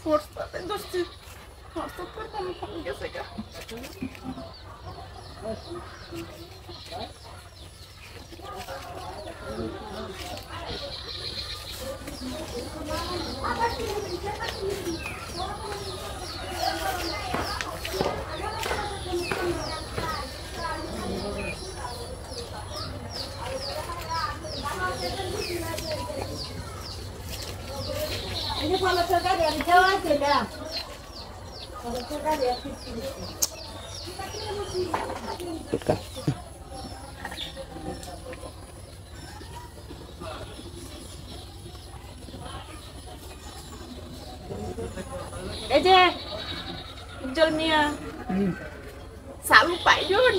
Forçada dosti. Força por como gese ga. Ini kalau suka dari Jawa sudah. Kalau suka dari sini. Suka. Eje. Jol Mia. Selalu Pak Jun.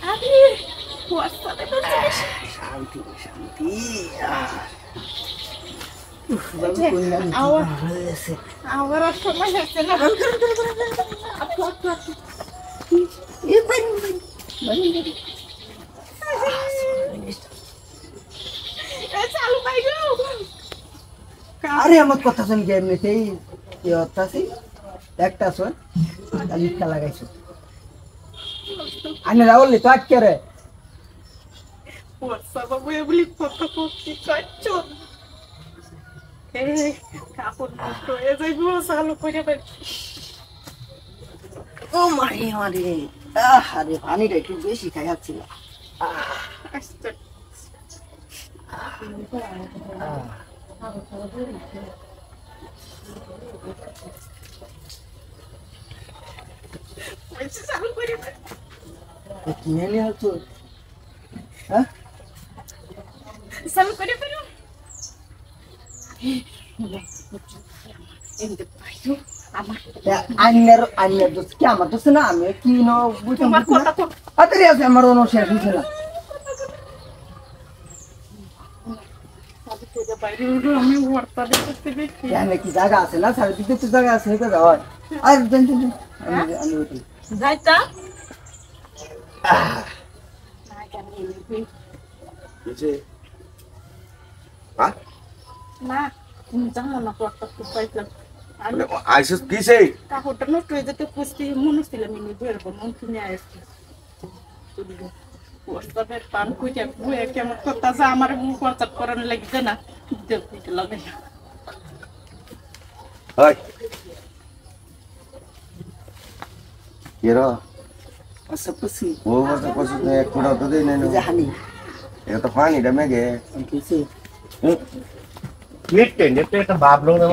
Adi, puasa itu Shanti, Shanti. Bagus punya awal rasa mana sih lah. Aku. Ini bani. Selalu Pak Jun. আরে আমার কথা শুন কে এমনিতেই কি হতাছি একটা শোন লিখা লাগাইছো আনে রাউলি তো আটকে রে Puasa babu ya beli fotokopi kacau. Kapun foto ya saya gua selalu punya beli. ও মারি মারি আরে পানিটা একটু বেশি খাই যাচ্ছিল Astaga. Masih selalu punya beli. কিনে নিয়ে আসছো হ্যাঁ Selalu punya beli. Ini bayu আমার আন্যের দোষ কি আমার দোষ না আমি কি বুঝতে তোমার কথা তো আরে আছে আমার অন্য শেষ হচ্ছে না বাইরে আমি ওয়ার্তা দেখতে দেখি জানে কি জায়গা আছে না সাড়ে দিতে তো জায়গা আছে এটা যাওয়ার আর আমি উঠি যাইতা কিছে হ্যাঁ না তুমি জানো না ওয়ার্তা তো পাইলাম মানে আইসস কিছে কাপড়টা নষ্ট হয়ে যেতে পুষতে মনে ছিল আমি বের করবো মন কিনে আসছি ওয়ার্তাদের পান কুইটা বুয়ে কেমন কথা যা আমার মুখ ওয়ার্তা করানো লাগছে না দেখতে লাগে হাই কেরা আচ্ছা পুষি ও কথা কইছ না এক কোড়া তো দেই নাই জানি এটা তো পানি দমে গে কিছে মিটতে নেতে একটা ভাবলো না